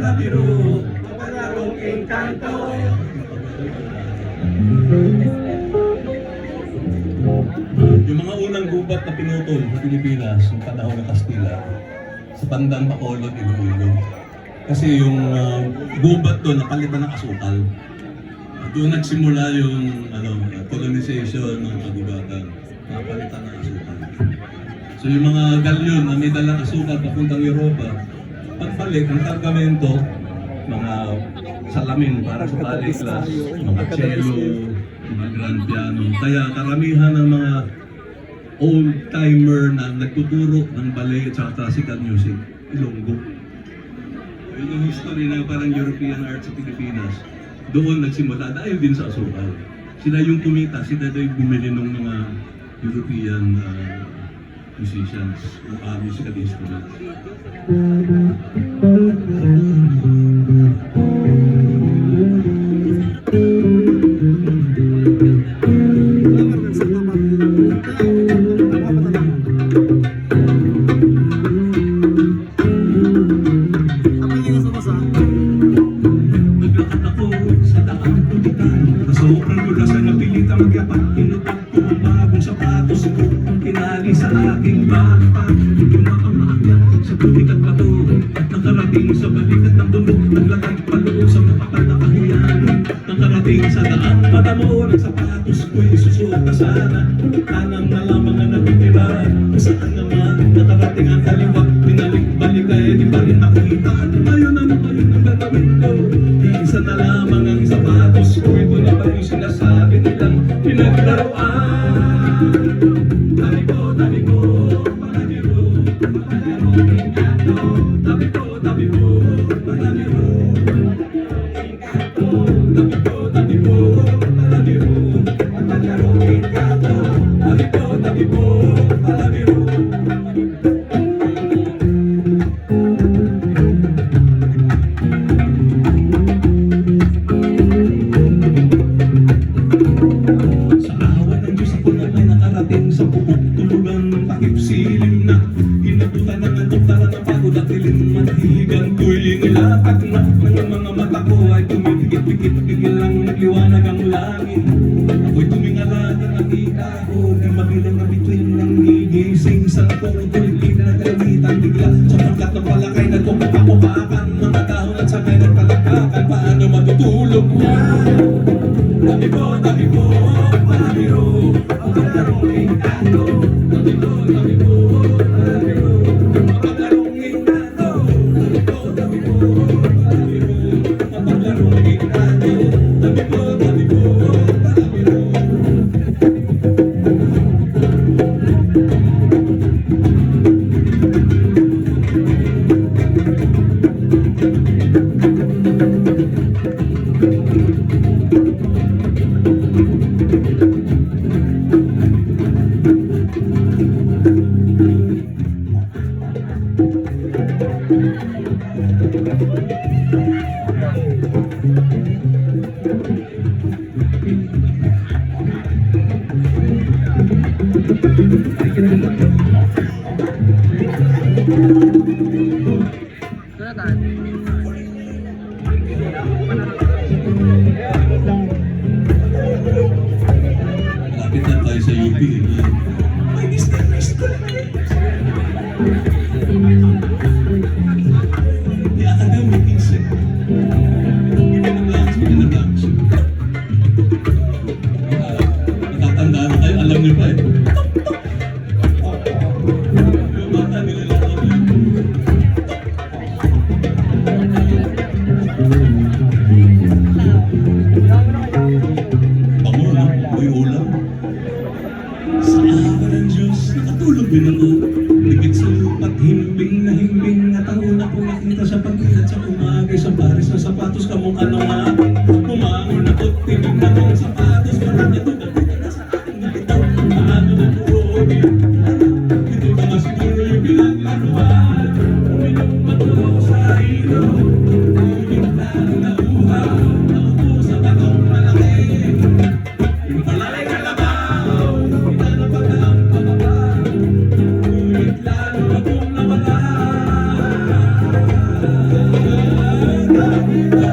palabiro, mapalarong engkanto. Yung mga unang gubat na pinutol sa Pilipinas, yung panahon ng Kastila, sa bandang Bacolod, Iloilo. Kasi yung gubat doon, napalitan ng asukal. Doon nagsimula yung colonization ng kagubatan. Napalitan ng asukal. So yung mga galyon na may dalang asukal papuntang Europa, pagbalik ang kargamento, mga salamin para sa paliklas, mga cello, mga grand piano. Kaya karamihan ng mga old-timer na nagtuturo ng ballet at classical music, Ilonggo. Yun yung history ng parang European art sa Pilipinas. Doon nagsimula, dahil din sa asukal. Sila yung kumita, sila yung bumili ng mga European musicians, musical instruments. Sa aking backpack, tumapamaakyan sa tubig at bato, nakarating sa balikat ng bundok, naglatag paloob sa mapapal na kahiyan, nakarating sa daan, madamo ng sapatos ko'y susuot na sana, tanang na lamang ang nabitira, saan naman nakarating ang kaliwa, binalik-balik ay di pa rin nakita, ano ba yun ang gagawin ko, isa na lamang ang sapatos ko, ito na ba yung sinasabi nilang pinaglaruan. Sa bubog tulugan, takip silim na inabutan ng antoktaran ng pagod at dilim manhihigan ko'y nilatag na ng mga mata ko ay tumigit-pikit biglang nagliwanag ang langit ako'y tumingala ng nakita ko di mabilang na bituin ng gigising sa tungkol kinagalitan bigla sa pangkat ng palakay nagkukupakupakan mga dahon at sakay nagpalakakan paano matutulog na tabi ko, palabiro maglarong engkanto tabi ko, palabiro maglarong engkanto tabi ko, palabiro maglarong engkanto tabi ko, palabiro Lapit na tayo sa UP. May miss ko lang eh. The academic insect. Speaking of lunch. Natatandaan na kayo, alam niyo pa eh. Yung bata nilalakad yun. Bango na, may ulam. Sa awa ng Diyos, nakatulog din ako. Ligit sa lupa't himbing na himbing. At ang una kong nakita sa pagkilat sa umagay sa pares na sapatos kamong anong akin. Umangon ako't tinignan ang sapatos. Parang ito nakita na sa aking nalitaw. Paano na buogi? Ito ba nga siguro yung pinaglaruan? Uminom matulo sa ilo. Ulit lang na uhaw. Naupo sa batong malaki. Yung palay na labaw. Kita na pagkaang pababa. Ulit lalo akong nawala. dito.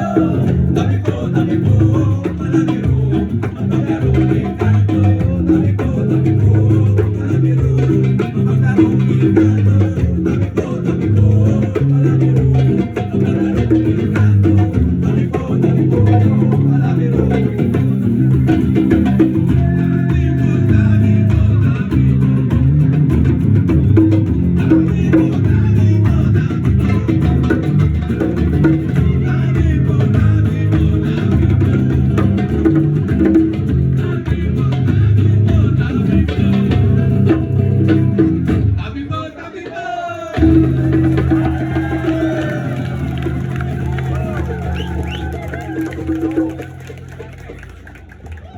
Tabi ko na